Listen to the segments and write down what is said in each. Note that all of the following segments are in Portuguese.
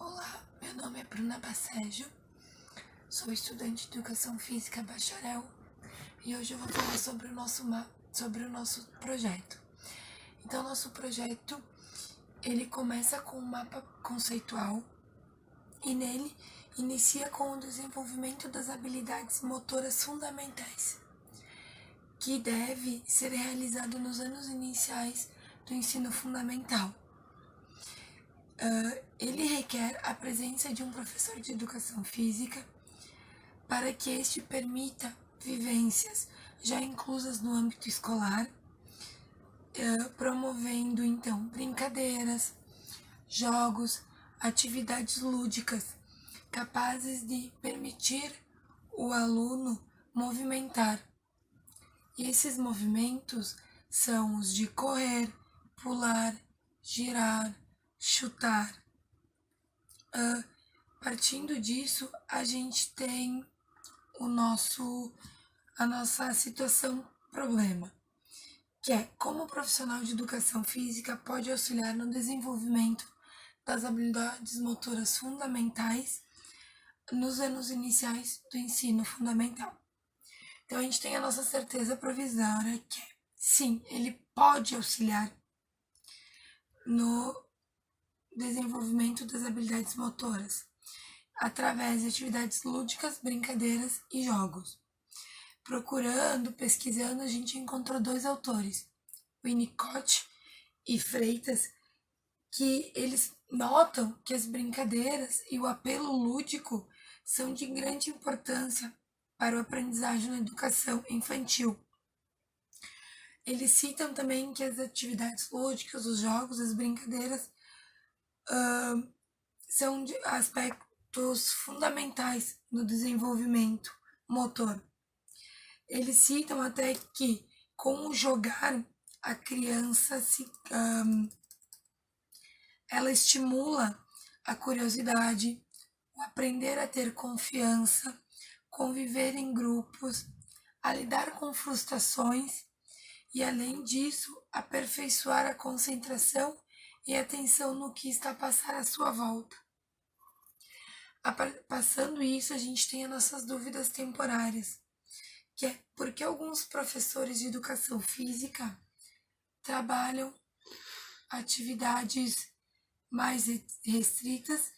Olá, meu nome é Bruna Bacejo, sou estudante de Educação Física bacharel e hoje eu vou falar sobre o nosso projeto. Então, nosso projeto, ele começa com um mapa conceitual e nele inicia com o desenvolvimento das habilidades motoras fundamentais, que deve ser realizado nos anos iniciais do ensino fundamental. Ele requer a presença de um professor de educação física para que este permita vivências já inclusas no âmbito escolar, promovendo então brincadeiras, jogos, atividades lúdicas capazes de permitir o aluno movimentar. E esses movimentos são os de correr, pular, girar, chutar. Partindo disso, a gente tem a nossa situação problema, que é como o profissional de educação física pode auxiliar no desenvolvimento das habilidades motoras fundamentais nos anos iniciais do ensino fundamental. Então a gente tem a nossa certeza provisória que é, sim, ele pode auxiliar no desenvolvimento das habilidades motoras através de atividades lúdicas, brincadeiras e jogos. Procurando, pesquisando, a gente encontrou dois autores, Winnicott e Freitas, que eles notam que as brincadeiras e o apelo lúdico são de grande importância para o aprendizagem na educação infantil. Eles citam também que as atividades lúdicas, os jogos, as brincadeiras são de aspectos fundamentais no desenvolvimento motor. Eles citam até que com o jogar a criança ela estimula a curiosidade, o aprender a ter confiança, conviver em grupos, a lidar com frustrações e, além disso, aperfeiçoar a concentração e atenção no que está a passar à sua volta. Passando isso, a gente tem as nossas dúvidas temporárias, que é porque alguns professores de educação física trabalham atividades mais restritas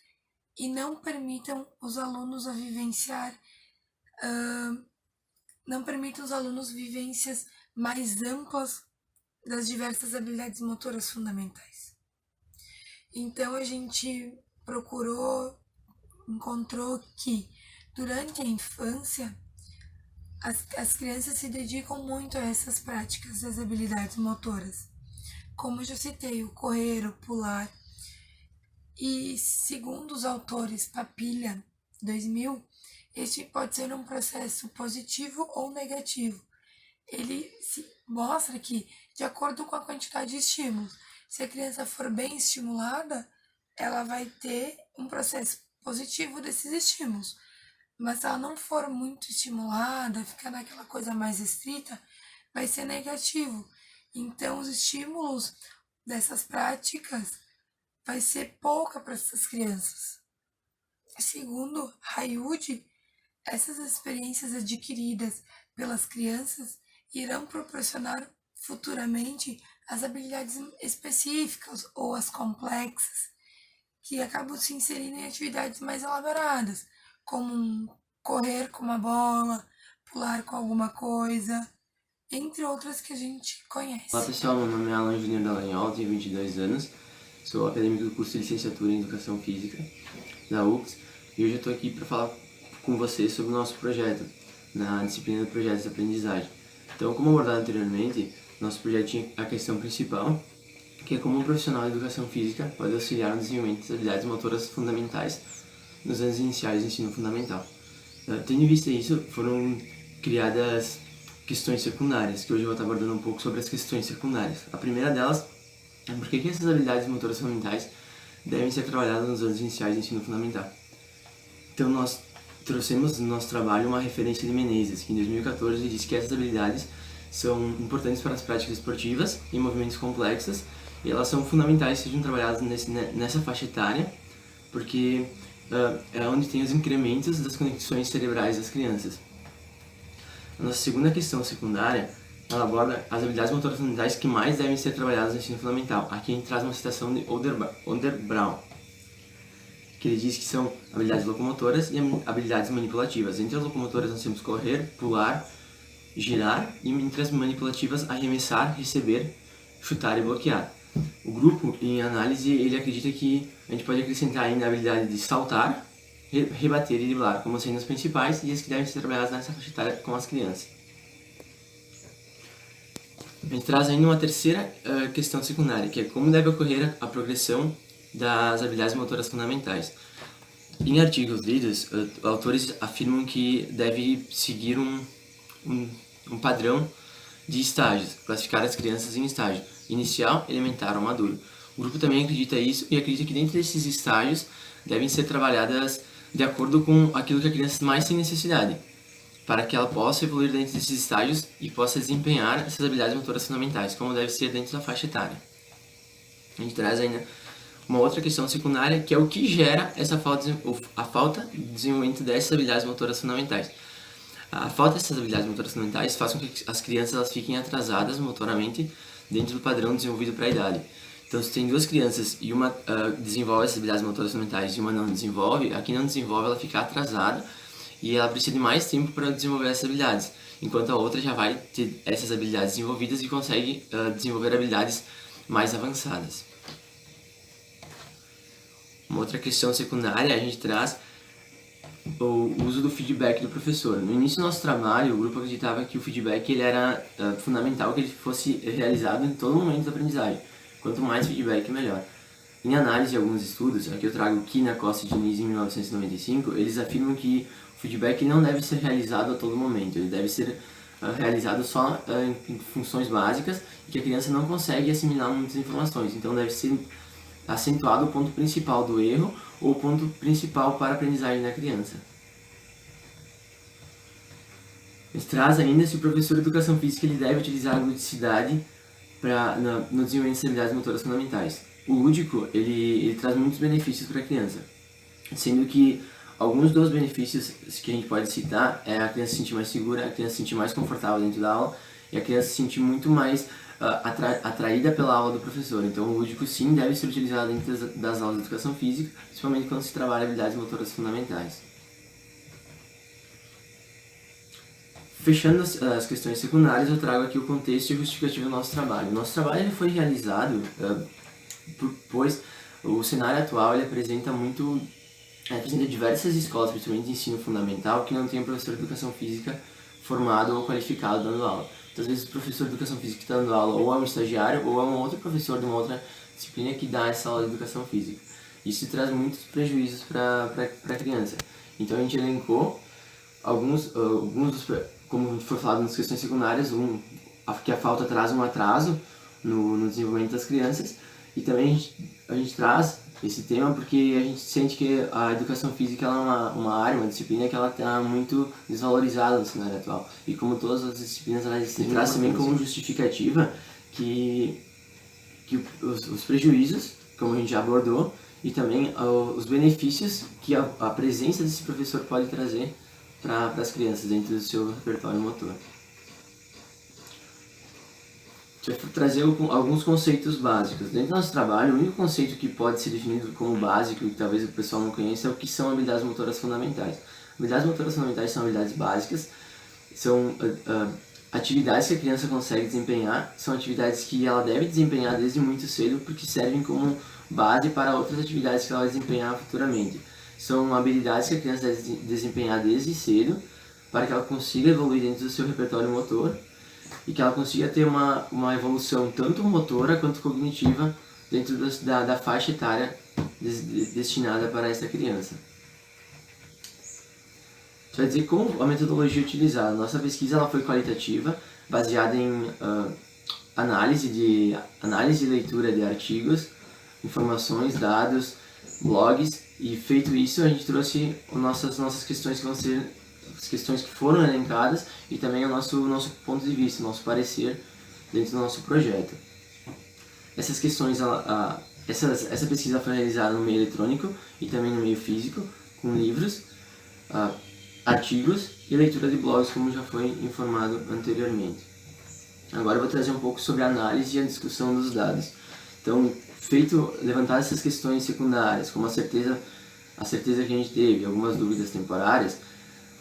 e não permitam os alunos vivências mais amplas das diversas habilidades motoras fundamentais. Então a gente encontrou que durante a infância as crianças se dedicam muito a essas práticas das habilidades motoras. Como eu já citei, o correr, o pular. E segundo os autores Papilha, 2000, este pode ser um processo positivo ou negativo. Ele mostra que, de acordo com a quantidade de estímulos, se a criança for bem estimulada, ela vai ter um processo positivo desses estímulos. Mas se ela não for muito estimulada, ficar naquela coisa mais restrita, vai ser negativo. Então, os estímulos dessas práticas vai ser pouca para essas crianças. Segundo Haywood, essas experiências adquiridas pelas crianças irão proporcionar futuramente as habilidades específicas ou as complexas, que acabam se inserindo em atividades mais elaboradas, como correr com uma bola, pular com alguma coisa, entre outras que a gente conhece. Olá pessoal, meu nome é Alan Júnior Dallagnol, tenho 22 anos, sou acadêmico do curso de Licenciatura em Educação Física da UFRGS e hoje eu estou aqui para falar com vocês sobre o nosso projeto, na disciplina de projetos de aprendizagem. Então, como abordado anteriormente, nosso projeto tinha a questão principal, que é como um profissional de Educação Física pode auxiliar no desenvolvimento das habilidades motoras fundamentais nos anos iniciais do ensino fundamental. Tendo em vista isso, foram criadas questões secundárias, que hoje eu vou estar abordando um pouco sobre as questões secundárias. A primeira delas é por que essas habilidades motoras fundamentais devem ser trabalhadas nos anos iniciais do ensino fundamental. Então nós trouxemos no nosso trabalho uma referência de Menezes, que em 2014 disse que essas habilidades são importantes para as práticas esportivas e movimentos complexos, e elas são fundamentais que sejam trabalhadas nessa faixa etária porque é onde tem os incrementos das conexões cerebrais das crianças. A nossa segunda questão secundária, ela aborda as habilidades motoras fundamentais que mais devem ser trabalhadas no ensino fundamental. Aqui a gente traz uma citação de Onderbraun, que ele diz que são habilidades locomotoras e habilidades manipulativas. Entre as locomotoras nós temos correr, pular, girar, e entre as manipulativas arremessar, receber, chutar e bloquear. O grupo, em análise, ele acredita que a gente pode acrescentar ainda a habilidade de saltar, rebater e driblar como sendo as principais e as que devem ser trabalhadas nessa faixa etária com as crianças. A gente traz ainda uma terceira questão secundária, que é como deve ocorrer a progressão das habilidades motoras fundamentais. Em artigos lidos, autores afirmam que deve seguir um padrão de estágios, classificar as crianças em estágio inicial, elementar ou maduro. O grupo também acredita isso e acredita que dentro desses estágios devem ser trabalhadas de acordo com aquilo que a criança mais tem necessidade, para que ela possa evoluir dentro desses estágios e possa desempenhar essas habilidades motoras fundamentais, como deve ser dentro da faixa etária. A gente traz ainda uma outra questão secundária, que é o que gera a falta de desenvolvimento dessas habilidades motoras fundamentais. A falta dessas habilidades motoras fundamentais faz com que as crianças elas fiquem atrasadas motoramente dentro do padrão desenvolvido para a idade. Então, se tem duas crianças e uma desenvolve essas habilidades motoras fundamentais e uma não desenvolve, a que não desenvolve ela fica atrasada e ela precisa de mais tempo para desenvolver essas habilidades, enquanto a outra já vai ter essas habilidades desenvolvidas e consegue desenvolver habilidades mais avançadas. Uma outra questão secundária, a gente traz o uso do feedback do professor. No início do nosso trabalho, o grupo acreditava que o feedback ele era fundamental, que ele fosse realizado em todo momento da aprendizagem. Quanto mais feedback, melhor. Em análise de alguns estudos, aqui eu trago Kina, Costa e Diniz em 1995, eles afirmam que o feedback não deve ser realizado a todo momento, ele deve ser realizado só em funções básicas e que a criança não consegue assimilar muitas informações, então deve ser acentuado o ponto principal do erro ou o ponto principal para a aprendizagem da criança. Ele traz ainda se o professor de educação física ele deve utilizar a ludicidade no desenvolvimento das habilidades motoras fundamentais. O lúdico ele traz muitos benefícios para a criança, sendo que alguns dos benefícios que a gente pode citar é a criança se sentir mais segura, a criança se sentir mais confortável dentro da aula e a criança se sentir muito mais atraída pela aula do professor. Então o lúdico sim deve ser utilizado dentro das aulas de educação física, principalmente quando se trabalha habilidades motoras fundamentais. Fechando as questões secundárias, eu trago aqui o contexto e justificativo do nosso trabalho. O nosso trabalho ele foi realizado pois o cenário atual ele apresenta diversas escolas, principalmente de ensino fundamental, que não tem um professor de educação física formado ou qualificado dando aula. Muitas vezes o professor de educação física que está dando aula ou é um estagiário ou é um outro professor de uma outra disciplina que dá essa aula de educação física. Isso traz muitos prejuízos para a criança. Então a gente elencou alguns dos, como foi falado nas questões secundárias, que a falta traz um atraso no desenvolvimento das crianças, e também a gente traz esse tema porque a gente sente que a educação física ela é uma área, uma disciplina que ela está muito desvalorizada no cenário atual. E como todas as disciplinas, ela traz também como justificativa que os prejuízos, como a gente já abordou, e também os benefícios que a presença desse professor pode trazer para as crianças dentro do seu repertório motor. A gente vai trazer alguns conceitos básicos. Dentro do nosso trabalho, o único conceito que pode ser definido como básico e que talvez o pessoal não conheça é o que são habilidades motoras fundamentais. Habilidades motoras fundamentais são habilidades básicas, são atividades que a criança consegue desempenhar, são atividades que ela deve desempenhar desde muito cedo porque servem como base para outras atividades que ela vai desempenhar futuramente. São habilidades que a criança deve desempenhar desde cedo para que ela consiga evoluir dentro do seu repertório motor e que ela consiga ter uma evolução tanto motora quanto cognitiva dentro da faixa etária destinada para essa criança. A gente vai dizer como a metodologia utilizada. Nossa pesquisa ela foi qualitativa, baseada em análise e leitura de artigos, informações, dados, blogs, e feito isso a gente trouxe nossas questões que vão ser as questões que foram elencadas e também o nosso ponto de vista, o nosso parecer dentro do nosso projeto. Essas questões Essa pesquisa foi realizada no meio eletrônico e também no meio físico, com livros, artigos e leitura de blogs, como já foi informado anteriormente. Agora eu vou trazer um pouco sobre a análise e a discussão dos dados. Então, levantadas essas questões secundárias, como a certeza que a gente teve, algumas dúvidas temporárias,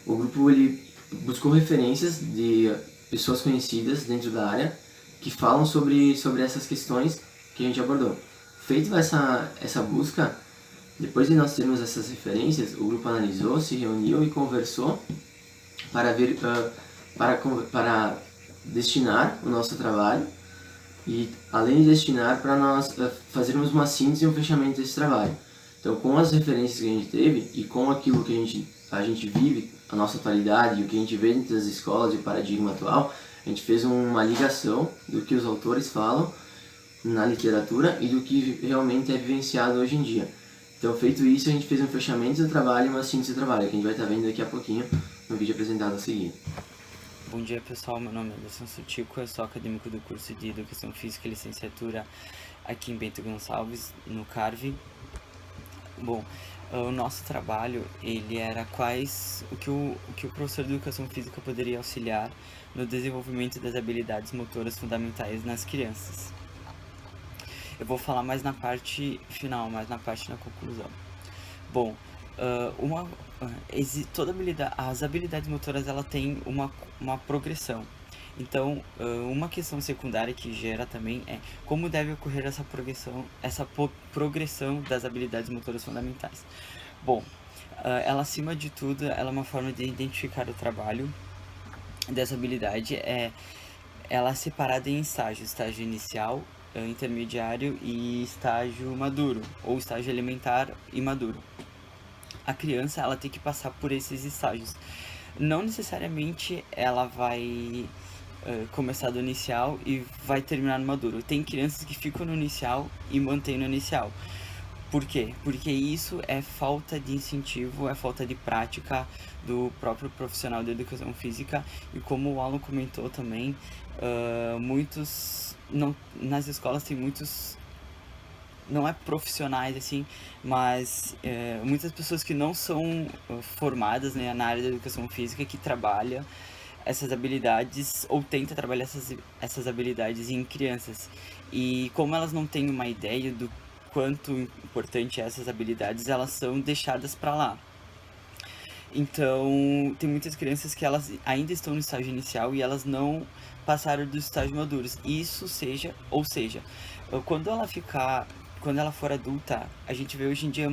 o grupo ele buscou referências de pessoas conhecidas dentro da área que falam sobre essas questões que a gente abordou. Feito essa busca, depois de nós termos essas referências, o grupo analisou, se reuniu e conversou para ver, para destinar o nosso trabalho e, além de destinar, para nós fazermos uma síntese e um fechamento desse trabalho. Então, com as referências que a gente teve e com aquilo que a gente vive, a nossa atualidade e o que a gente vê dentro das escolas e o paradigma atual, a gente fez uma ligação do que os autores falam na literatura e do que realmente é vivenciado hoje em dia. Então, feito isso, a gente fez um fechamento do trabalho e uma síntese do trabalho, que a gente vai estar vendo daqui a pouquinho no vídeo apresentado a seguir. Bom dia pessoal, meu nome é Anderson Sutico, eu sou acadêmico do curso de Educação Física e Licenciatura aqui em Bento Gonçalves, no CARV. Bom, o nosso trabalho, ele era o que o professor de Educação Física poderia auxiliar no desenvolvimento das habilidades motoras fundamentais nas crianças. Eu vou falar mais na parte final, mais na parte da conclusão. Bom, as habilidades motoras ela tem uma progressão. Então, uma questão secundária que gera também é como deve ocorrer essa progressão das habilidades motoras fundamentais. Bom, ela acima de tudo, ela é uma forma de identificar o trabalho dessa habilidade, ela é separada em estágios: estágio inicial, intermediário e estágio maduro, ou estágio elementar e maduro. A criança ela tem que passar por esses estágios. Não necessariamente ela vai começar do inicial e vai terminar no maduro. Tem crianças que ficam no inicial e mantêm no inicial. Por quê? Porque isso é falta de incentivo, é falta de prática do próprio profissional de educação física. E como o Alan comentou também, nas escolas tem muitos, não é profissionais assim, mas muitas pessoas que não são formadas, né, na área da educação física, que trabalham essas habilidades ou tenta trabalhar essas habilidades em crianças. E como elas não têm uma ideia do quanto importante essas habilidades, elas são deixadas para lá. Então, tem muitas crianças que elas ainda estão no estágio inicial e elas não passaram dos estágios maduros. Quando ela for adulta, a gente vê hoje em dia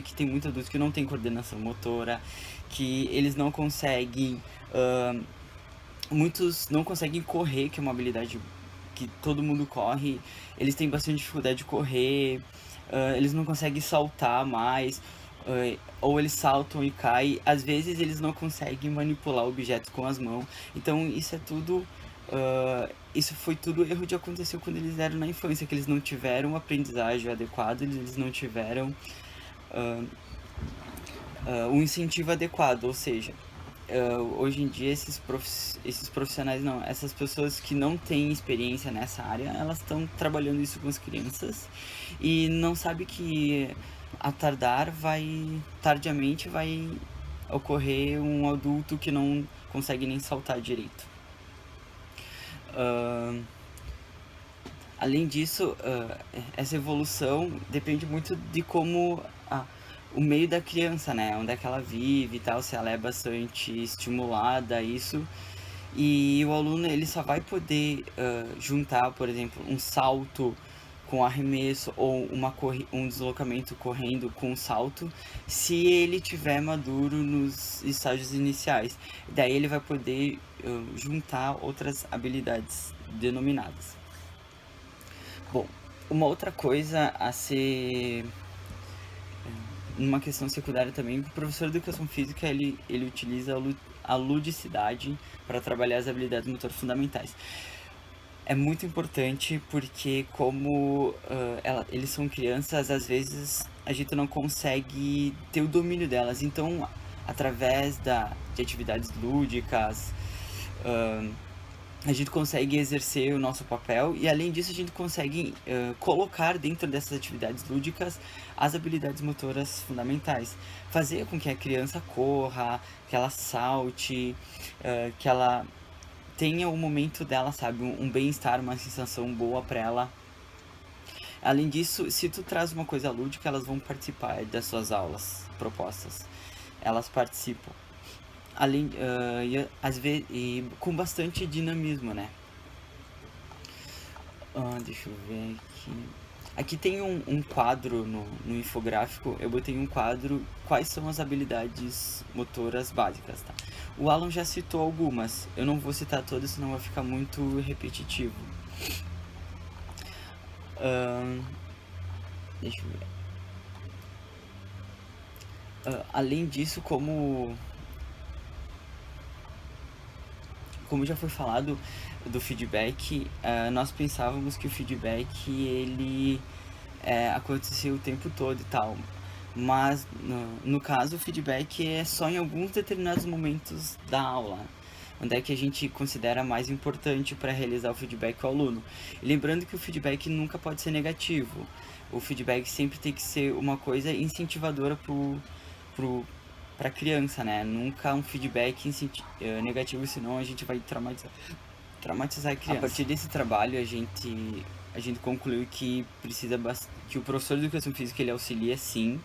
que tem muito adulto que não tem coordenação motora, que eles não conseguem, muitos não conseguem correr, que é uma habilidade que todo mundo corre, eles têm bastante dificuldade de correr, eles não conseguem saltar mais, ou eles saltam e caem, às vezes eles não conseguem manipular objetos com as mãos. Então isso foi tudo erro de acontecer quando eles eram na infância, que eles não tiveram um aprendizagem adequado, eles não tiveram um incentivo adequado, ou seja, hoje em dia esses profissionais não, essas pessoas que não têm experiência nessa área, elas estão trabalhando isso com as crianças e não sabe que tardiamente vai ocorrer um adulto que não consegue nem saltar direito. Além disso, essa evolução depende muito de como o meio da criança, né, onde é que ela vive e tal, se ela é bastante estimulada a isso. E o aluno ele só vai poder juntar, por exemplo, um salto com arremesso ou um deslocamento correndo com um salto, se ele tiver maduro nos estágios iniciais. Daí ele vai poder juntar outras habilidades denominadas. Bom, uma outra coisa a ser uma questão secundária também, o professor de educação física ele utiliza a ludicidade para trabalhar as habilidades motoras fundamentais. É muito importante porque como eles são crianças, às vezes a gente não consegue ter o domínio delas. Então, através de atividades lúdicas, a gente consegue exercer o nosso papel e, além disso, a gente consegue colocar dentro dessas atividades lúdicas as habilidades motoras fundamentais. Fazer com que a criança corra, que ela salte, que ela tenha o momento dela, sabe, um bem-estar, uma sensação boa para ela. Além disso, se tu traz uma coisa lúdica, elas vão participar das suas aulas propostas. Elas participam. Além, às vezes, e com bastante dinamismo, né? Deixa eu ver aqui. Aqui tem um quadro no infográfico. Eu botei um quadro, quais são as habilidades motoras básicas, tá? O Alan já citou algumas. Eu não vou citar todas, senão vai ficar muito repetitivo. Deixa eu ver. Além disso, como já foi falado do feedback, nós pensávamos que o feedback ele acontecia o tempo todo e tal, mas no caso o feedback é só em alguns determinados momentos da aula, onde é que a gente considera mais importante para realizar o feedback ao aluno. E lembrando que o feedback nunca pode ser negativo, o feedback sempre tem que ser uma coisa incentivadora para criança, né? Nunca um feedback negativo, senão a gente vai traumatizar a criança. A partir desse trabalho, a gente concluiu que que o professor de educação física ele auxilia sim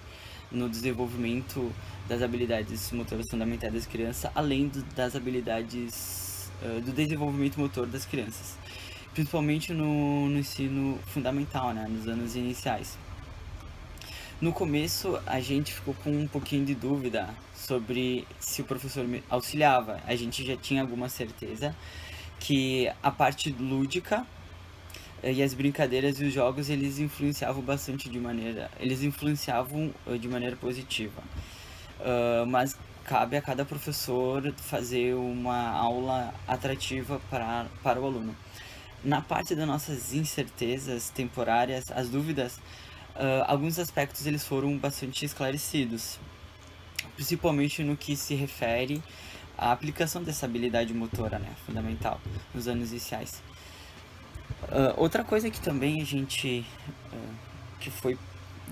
no desenvolvimento das habilidades motoras fundamentais das crianças, além das habilidades do desenvolvimento motor das crianças, principalmente no ensino fundamental, né? Nos anos iniciais. No começo, a gente ficou com um pouquinho de dúvida sobre se o professor me auxiliava. A gente já tinha alguma certeza que a parte lúdica e as brincadeiras e os jogos, eles influenciavam de maneira positiva. Mas cabe a cada professor fazer uma aula atrativa para o aluno. Na parte das nossas incertezas temporárias, as dúvidas, alguns aspectos eles foram bastante esclarecidos, principalmente no que se refere à aplicação dessa habilidade motora, né, fundamental nos anos iniciais. Outra coisa que também a gente que foi,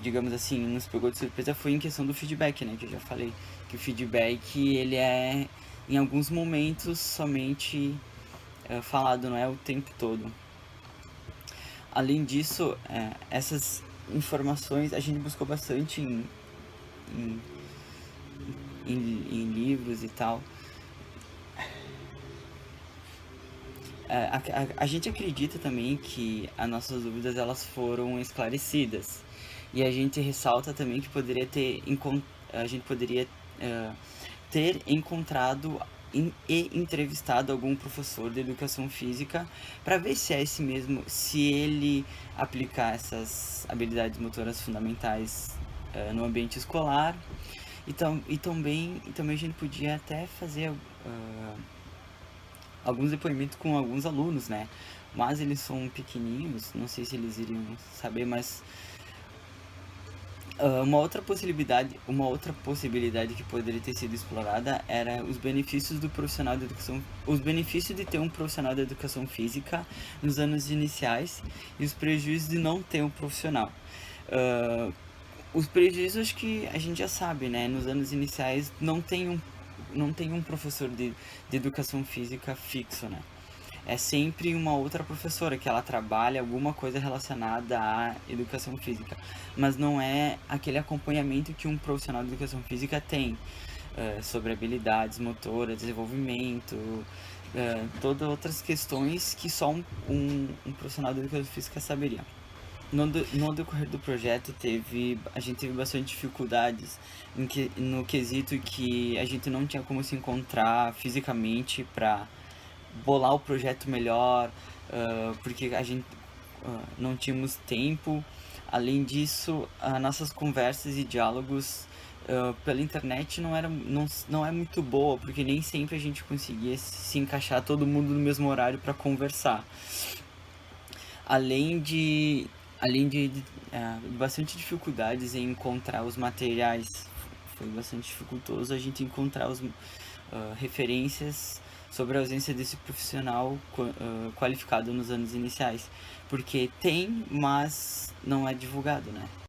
digamos assim, nos pegou de surpresa foi em questão do feedback, né, que eu já falei que o feedback ele é em alguns momentos somente falado, não é o tempo todo. Além disso, essas informações a gente buscou bastante em livros e tal. A gente acredita também que as nossas dúvidas elas foram esclarecidas, e a gente ressalta também que a gente poderia ter encontrado e entrevistado algum professor de educação física para ver se é esse mesmo, se ele aplicar essas habilidades motoras fundamentais no ambiente escolar. E também a gente podia até fazer alguns depoimentos com alguns alunos, né? Mas eles são pequenininhos, não sei se eles iriam saber, mas uma outra possibilidade que poderia ter sido explorada era os benefícios do profissional de educação, os benefícios de ter um profissional de educação física nos anos iniciais e os prejuízos de não ter um profissional. Os prejuízos que a gente já sabe, né? Nos anos iniciais não tem um professor de educação física fixo, né? É sempre uma outra professora que ela trabalha alguma coisa relacionada à educação física, mas não é aquele acompanhamento que um profissional de educação física tem sobre habilidades motoras, desenvolvimento, todas outras questões que só um profissional de educação física saberia. No decorrer do projeto a gente teve bastante dificuldades no quesito que a gente não tinha como se encontrar fisicamente para bolar o projeto melhor, porque a gente não tínhamos tempo. Além disso, nossas conversas e diálogos pela internet não é muito boa, porque nem sempre a gente conseguia se encaixar todo mundo no mesmo horário para conversar. Além de bastante dificuldades em encontrar os materiais, foi bastante dificultoso a gente encontrar referências sobre a ausência desse profissional qualificado nos anos iniciais, porque tem, mas não é divulgado, né?